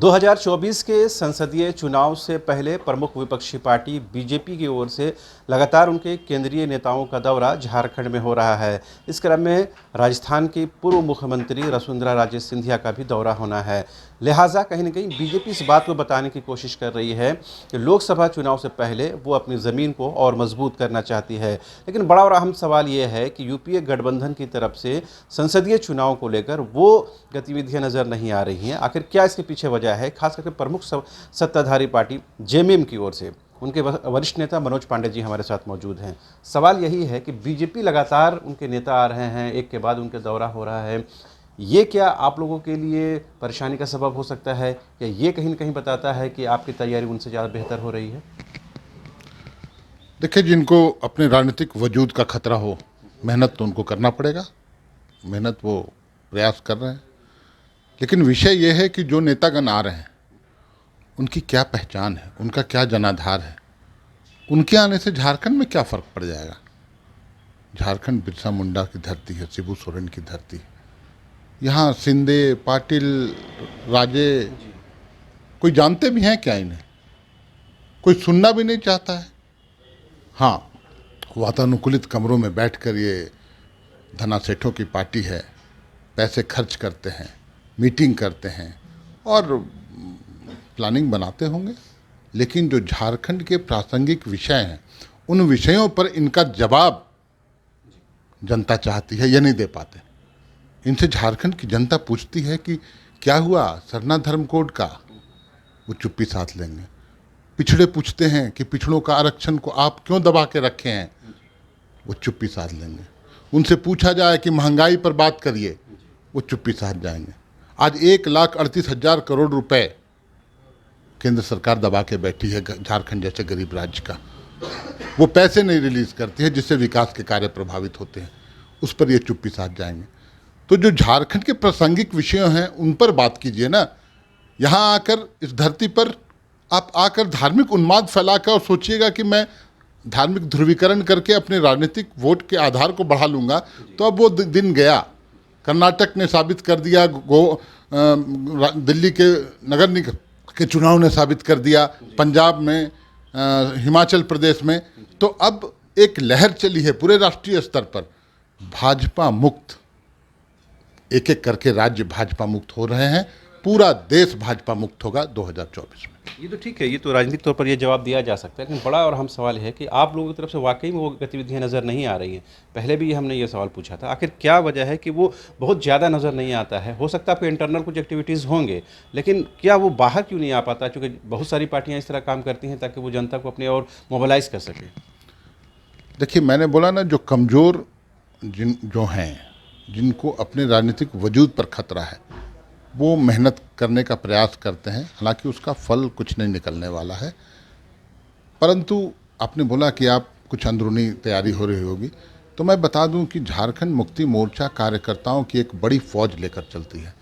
2024 के संसदीय चुनाव से पहले प्रमुख विपक्षी पार्टी बीजेपी की ओर से लगातार उनके केंद्रीय नेताओं का दौरा झारखंड में हो रहा है। इस क्रम में राजस्थान की पूर्व मुख्यमंत्री वसुंधरा राजे सिंधिया का भी दौरा होना है। लिहाजा कहीं न कहीं बीजेपी इस बात को बताने की कोशिश कर रही है कि लोकसभा चुनाव से पहले वो अपनी ज़मीन को और मजबूत करना चाहती है। लेकिन बड़ा और अहम सवाल ये है कि यूपीए गठबंधन की तरफ से संसदीय चुनाव को लेकर वो गतिविधियां नज़र नहीं आ रही हैं। आखिर क्या इसके पीछे वजह है? खास करके प्रमुख सत्ताधारी पार्टी जेएमएम की ओर से उनके वरिष्ठ नेता मनोज पांडे जी हमारे साथ मौजूद हैं। सवाल यही है कि बीजेपी लगातार उनके नेता आ रहे हैं, एक के बाद उनके दौरा हो रहा है। ये क्या आप लोगों के लिए परेशानी का सबब हो सकता है, या ये कहीं न कहीं बताता है कि आपकी तैयारी उनसे ज़्यादा बेहतर हो रही है? देखिए, जिनको अपने राजनीतिक वजूद का खतरा हो, मेहनत तो उनको करना पड़ेगा। मेहनत वो प्रयास कर रहे हैं, लेकिन विषय ये है कि जो नेतागण आ रहे हैं उनकी क्या पहचान है, उनका क्या जनाधार है, उनके आने से झारखंड में क्या फ़र्क पड़ जाएगा। झारखंड बिरसा मुंडा की धरती है, शिबू सोरेन की धरती है। यहाँ शिंदे, पाटिल, राजे कोई जानते भी हैं क्या इन्हें? कोई सुनना भी नहीं चाहता है। हाँ, वातानुकूलित कमरों में बैठकर ये धना सेठों की पार्टी है, पैसे खर्च करते हैं, मीटिंग करते हैं और प्लानिंग बनाते होंगे, लेकिन जो झारखंड के प्रासंगिक विषय हैं उन विषयों पर इनका जवाब जनता चाहती है, यह नहीं दे पाते। इनसे झारखंड की जनता पूछती है कि क्या हुआ सरना धर्म कोड का, वो चुप्पी साध लेंगे। पिछड़े पूछते हैं कि पिछड़ों का आरक्षण को आप क्यों दबा के रखे हैं, वो चुप्पी साध लेंगे। उनसे पूछा जाए कि महंगाई पर बात करिए, वो चुप्पी साध जाएंगे। आज 1,38,000 करोड़ रुपए केंद्र सरकार दबा के बैठी है झारखंड जैसे गरीब राज्य का। वो पैसे नहीं रिलीज करती है जिससे विकास के कार्य प्रभावित होते हैं, उस पर ये चुप्पी साध जाएंगे। तो जो झारखंड के प्रासंगिक विषय हैं उन पर बात कीजिए ना। यहाँ आकर इस धरती पर आप आकर धार्मिक उन्माद फैलाकर और सोचिएगा कि मैं धार्मिक ध्रुवीकरण करके अपने राजनीतिक वोट के आधार को बढ़ा लूँगा, तो अब वो दिन गया। कर्नाटक ने साबित कर दिया, दिल्ली के नगर निगम के चुनाव ने साबित कर दिया, पंजाब में, हिमाचल प्रदेश में। तो अब एक लहर चली है पूरे राष्ट्रीय स्तर पर, भाजपा मुक्त। एक एक करके राज्य भाजपा मुक्त हो रहे हैं, पूरा देश भाजपा मुक्त होगा 2024 में। ये तो ठीक है, ये तो राजनीतिक तौर पर ये जवाब दिया जा सकता है, लेकिन बड़ा और अहम सवाल है कि आप लोगों की तरफ से वाकई में वो गतिविधियां नज़र नहीं आ रही हैं। पहले भी हमने ये सवाल पूछा था, आखिर क्या वजह है कि वो बहुत ज़्यादा नज़र नहीं आता है? हो सकता है आपके इंटरनल कुछ एक्टिविटीज़ होंगे, लेकिन क्या वो बाहर क्यों नहीं आ पाता? क्योंकि बहुत सारी पार्टियाँ इस तरह काम करती हैं ताकि वो जनता को अपनी ओर मोबिलाइज कर सकें। देखिए, मैंने बोला ना, जो कमज़ोर जो हैं, जिनको अपने राजनीतिक वजूद पर खतरा है, वो मेहनत करने का प्रयास करते हैं। हालांकि उसका फल कुछ नहीं निकलने वाला है। परंतु आपने बोला कि आप कुछ अंदरूनी तैयारी हो रही होगी, तो मैं बता दूं कि झारखंड मुक्ति मोर्चा कार्यकर्ताओं की एक बड़ी फौज लेकर चलती है।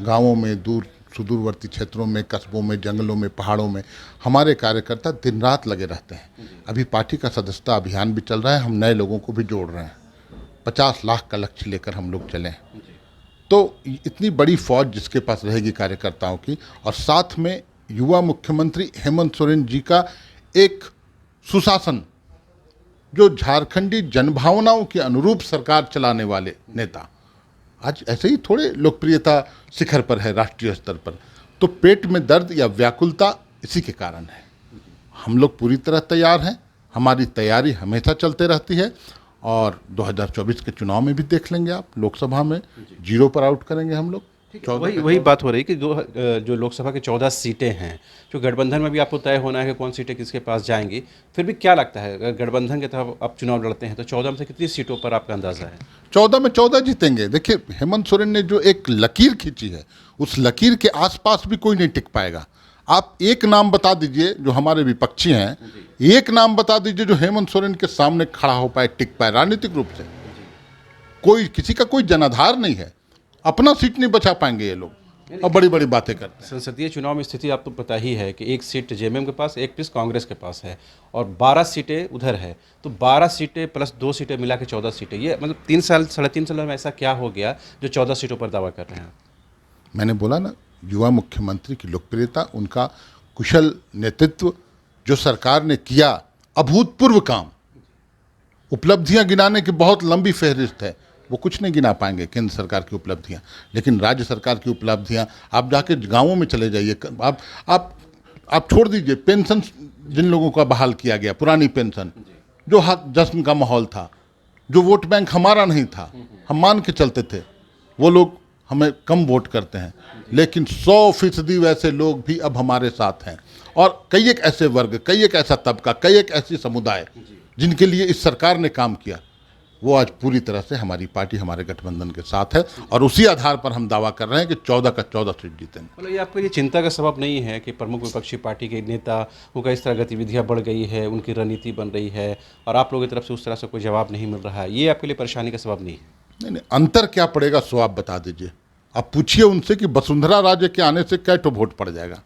गांवों में, दूर सुदूरवर्ती क्षेत्रों में, कस्बों में, जंगलों में, पहाड़ों में हमारे कार्यकर्ता दिन रात लगे रहते हैं। अभी पार्टी का सदस्यता अभियान भी चल रहा है, हम नए लोगों को भी जोड़ रहे हैं। 50 लाख का लक्ष्य लेकर हम लोग चले हैं। तो इतनी बड़ी फौज जिसके पास रहेगी कार्यकर्ताओं की, और साथ में युवा मुख्यमंत्री हेमंत सोरेन जी का एक सुशासन, जो झारखंडी जनभावनाओं के अनुरूप सरकार चलाने वाले नेता, आज ऐसे ही थोड़े लोकप्रियता शिखर पर है राष्ट्रीय स्तर पर। तो पेट में दर्द या व्याकुलता इसी के कारण है। हम लोग पूरी तरह तैयार हैं, हमारी तैयारी हमेशा चलते रहती है, और 2024 के चुनाव में भी देख लेंगे आप, लोकसभा में 0 पर आउट करेंगे हम लोग। वही बात हो रही कि जो लोकसभा की 14 सीटें हैं, जो गठबंधन में भी आपको तय होना है कि कौन सीटें किसके पास जाएंगी। फिर भी क्या लगता है, अगर गठबंधन के तहत आप चुनाव लड़ते हैं तो 14 में से कितनी सीटों पर आपका अंदाजा है? 14 में 14 जीतेंगे। देखिए, हेमंत सोरेन ने जो एक लकीर खींची है, उस लकीर के आसपास भी कोई नहीं टिक पाएगा। आप एक नाम बता दीजिए, जो हमारे विपक्षी हैं, एक नाम बता दीजिए जो हेमंत सोरेन के सामने खड़ा हो पाए, टिक पाए राजनीतिक रूप से। कोई, किसी का कोई जनाधार नहीं है, अपना सीट नहीं बचा पाएंगे ये लोग, और बड़ी बड़ी बातें करते हैं। संसदीय चुनाव में स्थिति आपको पता ही है कि एक सीट जेएमएम के पास, एक सीट कांग्रेस के पास है, और 12 सीटें उधर है। तो 12 सीटें प्लस 2 सीटें मिला के 14 सीटें। ये मतलब 3 साल, 3.5 साल में ऐसा क्या हो गया जो 14 सीटों पर दावा कर रहे हैं? मैंने बोला ना, युवा मुख्यमंत्री की लोकप्रियता, उनका कुशल नेतृत्व, जो सरकार ने किया अभूतपूर्व काम, उपलब्धियां गिनाने की बहुत लंबी फहरिस्त है, वो कुछ नहीं गिना पाएंगे केंद्र सरकार की उपलब्धियां। लेकिन राज्य सरकार की उपलब्धियां, आप जाके गांवों में चले जाइए, आप छोड़ दीजिए पेंशन, जिन लोगों का बहाल किया गया पुरानी पेंशन, जो जश्न का माहौल था, जो वोट बैंक हमारा नहीं था, हम मान के चलते थे, वो लोग हमें कम वोट करते हैं, लेकिन 100% वैसे लोग भी अब हमारे साथ हैं। और कई एक ऐसे वर्ग, कई एक ऐसा तबका, कई एक ऐसी समुदाय जिनके लिए इस सरकार ने काम किया, वो आज पूरी तरह से हमारी पार्टी, हमारे गठबंधन के साथ है। और उसी आधार पर हम दावा कर रहे हैं कि 14 का 14 सीट जीतेंगे। मतलब ये आपके लिए चिंता का सबब नहीं है कि प्रमुख विपक्षी पार्टी के नेता उनका इस तरह गतिविधियां बढ़ गई है, उनकी रणनीति बन रही है और आप लोगों की तरफ से उस तरह से कोई जवाब नहीं मिल रहा है, ये आपके लिए परेशानी का सबब नहीं है? नहीं, अंतर क्या पड़ेगा सो आप बता दीजिए। आप पूछिए उनसे कि वसुंधरा राजे के आने से क्या तो वोट पड़ जाएगा,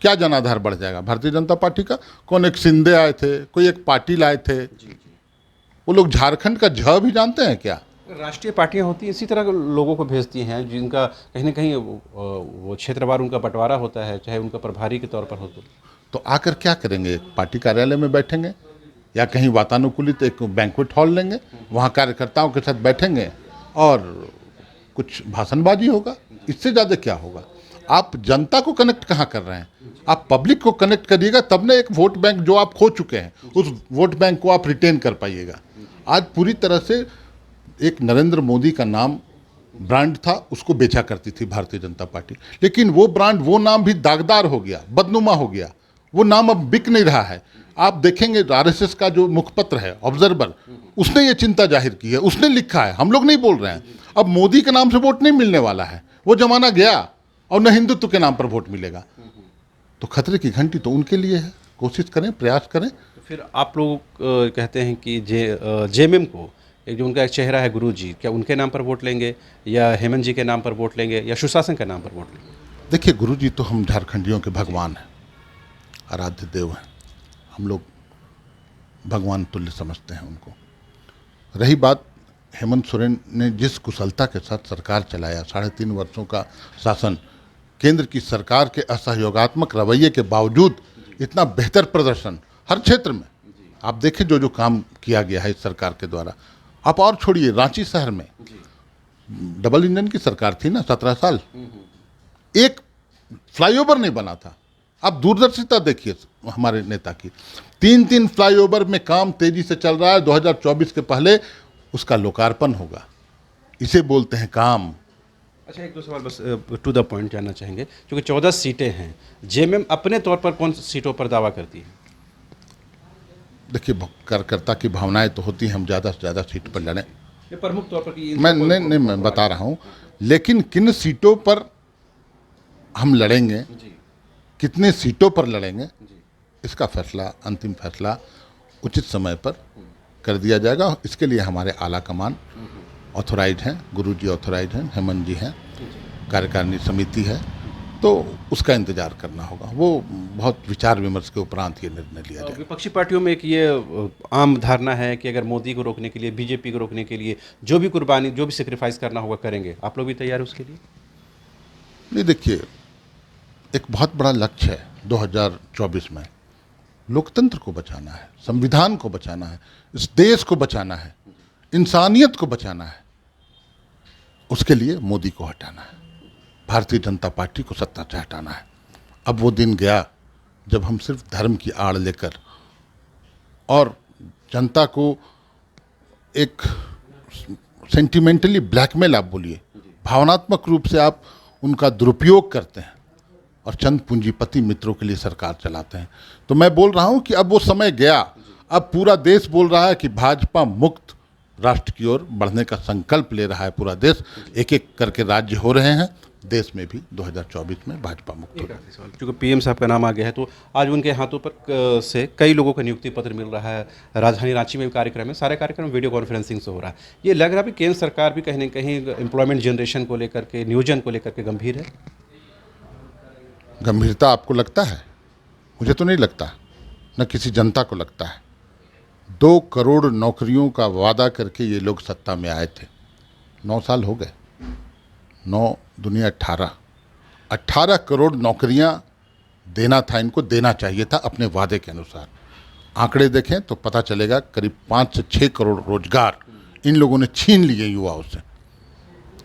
क्या जनाधार बढ़ जाएगा भारतीय जनता पार्टी का? कौन एक सिंधे आए थे, कोई एक पाटिल आए थे, वो लोग झारखंड का झ भी जानते हैं क्या? राष्ट्रीय पार्टियां होती हैं इसी तरह के लोगों को भेजती हैं जिनका कहीं ना कहीं वो क्षेत्रवार उनका बंटवारा होता है, चाहे उनका प्रभारी के तौर पर हो तो आकर क्या करेंगे? पार्टी कार्यालय में बैठेंगे या कहीं वातानुकूलित एक बैंक्वेट हॉल लेंगे, वहाँ कार्यकर्ताओं के साथ बैठेंगे और कुछ भाषणबाजी होगा, इससे ज़्यादा क्या होगा? आप जनता को कनेक्ट कहाँ कर रहे हैं? आप पब्लिक को कनेक्ट करिएगा, तब ना एक वोट बैंक जो आप खो चुके हैं, उस वोट बैंक को आप रिटेन कर पाइएगा। आज पूरी तरह से एक नरेंद्र मोदी का नाम ब्रांड था, उसको बेचा करती थी भारतीय जनता पार्टी, लेकिन वो ब्रांड, वो नाम भी दागदार हो गया, बदनुमा हो गया, वो नाम अब बिक नहीं रहा है। आप देखेंगे आरएसएस का जो मुखपत्र है ऑब्जर्वर, उसने ये चिंता जाहिर की है, उसने लिखा है, हम लोग नहीं बोल रहे हैं। अब मोदी के नाम से वोट नहीं मिलने वाला है, वो जमाना गया और न हिंदुत्व के नाम पर वोट मिलेगा। तो खतरे की घंटी तो उनके लिए है, कोशिश करें, प्रयास करें। तो फिर आप लोग कहते हैं कि जेएमएम को एक जो उनका एक चेहरा है गुरु जी, क्या उनके नाम पर वोट लेंगे या हेमंत जी के नाम पर वोट लेंगे या सुशासन के नाम पर वोट लेंगे? देखिए, गुरु जी तो हम झारखंडियों के भगवान हैं, आराध्य देव हैं, हम लोग भगवान तुल्य समझते हैं उनको। रही बात हेमंत सोरेन ने जिस कुशलता के साथ सरकार चलाया, 3.5 वर्षों का शासन, केंद्र की सरकार के असहयोगात्मक रवैये के बावजूद इतना बेहतर प्रदर्शन हर क्षेत्र में, आप देखें जो जो काम किया गया है इस सरकार के द्वारा। आप और छोड़िए, रांची शहर में डबल इंजन की सरकार थी ना, 17 साल, एक फ्लाईओवर नहीं बना था। आप दूरदर्शिता देखिए हमारे नेता की, 3 फ्लाईओवर में काम तेजी से चल रहा है, 2024 के पहले उसका लोकार्पण होगा। इसे बोलते हैं काम। अच्छा, एक दो सवाल बस टू द पॉइंट जानना चाहेंगे, क्योंकि 14 सीटें हैं, जेएमएम अपने तौर पर कौन सीटों पर दावा करती है? देखिए, कार्यकर्ता की भावनाएं तो होती हैं, हम ज़्यादा से ज़्यादा सीट पर लड़ें, ये प्रमुख तौर पर मैं बता रहा हूँ, लेकिन किन सीटों पर हम लड़ेंगे, कितने सीटों पर लड़ेंगे, इसका फैसला, अंतिम फैसला उचित समय पर कर दिया जाएगा। इसके लिए हमारे आला कमान ऑथोराइज हैं, गुरुजी ऑथोराइज हैं, हेमंत जी हैं, कार्यकारिणी समिति है, तो उसका इंतजार करना होगा। वो बहुत विचार विमर्श के उपरांत ये निर्णय लिया जाएगा। विपक्षी पार्टियों में एक ये आम धारणा है कि अगर मोदी को रोकने के लिए, बीजेपी को रोकने के लिए जो भी कुर्बानी, जो भी सेक्रीफाइस करना होगा करेंगे, आप लोग भी तैयार हैं उसके लिए? नहीं, देखिए, एक बहुत बड़ा लक्ष्य है 2024 में, लोकतंत्र को बचाना है, संविधान को बचाना है, इस देश को बचाना है, इंसानियत को बचाना है। उसके लिए मोदी को हटाना है, भारतीय जनता पार्टी को सत्ता से हटाना है। अब वो दिन गया जब हम सिर्फ धर्म की आड़ लेकर और जनता को एक सेंटिमेंटली ब्लैकमेल, आप बोलिए, भावनात्मक रूप से आप उनका दुरुपयोग करते हैं और चंद पूंजीपति मित्रों के लिए सरकार चलाते हैं। तो मैं बोल रहा हूं कि अब वो समय गया। अब पूरा देश बोल रहा है कि भाजपा मुक्त राष्ट्र की ओर बढ़ने का संकल्प ले रहा है पूरा देश। एक एक करके राज्य हो रहे हैं, देश में भी 2024 में भाजपा मुक्त होगा। क्योंकि पीएम साहब का नाम आ गया है, तो आज उनके हाथों पर से कई लोगों का नियुक्ति पत्र मिल रहा है। राजधानी रांची में भी कार्यक्रम है, सारे कार्यक्रम वीडियो कॉन्फ्रेंसिंग से हो रहा है। ये लग रहा है कि केंद्र सरकार भी कहीं ना कहीं एम्प्लॉयमेंट जनरेशन को लेकर के, नियोजन को लेकर के गंभीर है। गंभीरता आपको लगता है? मुझे तो नहीं लगता, न किसी जनता को लगता है। 2 करोड़ नौकरियों का वादा करके ये लोग सत्ता में आए थे, 9 साल हो गए, 9 दुनिया 18, 18 करोड़ नौकरियां देना था, इनको देना चाहिए था अपने वादे के अनुसार। आंकड़े देखें तो पता चलेगा करीब 5 से 6 करोड़ रोजगार इन लोगों ने छीन लिए युवाओं से।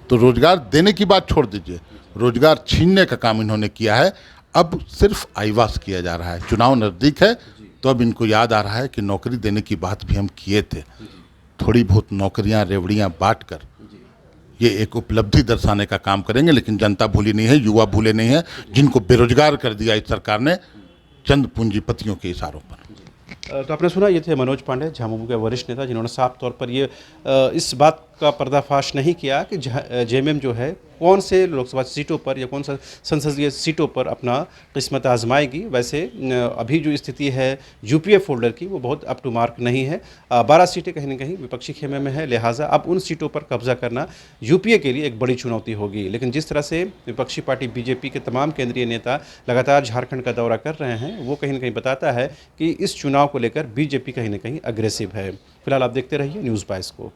तो रोजगार देने की बात छोड़ दीजिए, रोजगार छीनने का काम इन्होंने किया है। अब सिर्फ आईवास किया जा रहा है। चुनाव नज़दीक है तो अब इनको याद आ रहा है कि नौकरी देने की बात भी हम किए थे। थोड़ी बहुत नौकरियां रेवड़ियां बांट कर ये एक उपलब्धि दर्शाने का काम करेंगे, लेकिन जनता भूली नहीं है, युवा भूले नहीं है, जिनको बेरोजगार कर दिया इस सरकार ने चंद पूंजीपतियों के इशारों पर। तो आपने सुना, ये थे मनोज पांडे, झामुमो के वरिष्ठ नेता, जिन्होंने साफ तौर पर ये इस बात का पर्दाफाश नहीं किया कि जेएमएम जो है कौन से लोकसभा सीटों पर या कौन सा संसदीय सीटों पर अपना किस्मत आजमाएगी। वैसे अभी जो स्थिति है यूपीए फोल्डर की, वो बहुत अप टू मार्क नहीं है। 12 सीटें कहीं ना कहीं विपक्षी खेमे में है, लिहाजा अब उन सीटों पर कब्जा करना यूपीए के लिए एक बड़ी चुनौती होगी। लेकिन जिस तरह से विपक्षी पार्टी बीजेपी के तमाम केंद्रीय नेता लगातार झारखंड का दौरा कर रहे हैं, वो कहीं ना कहीं बताता है कि इस चुनाव को लेकर बीजेपी कहीं ना कहीं अग्रेसिव है। फिलहाल आप देखते रहिए न्यूज़ 22 को।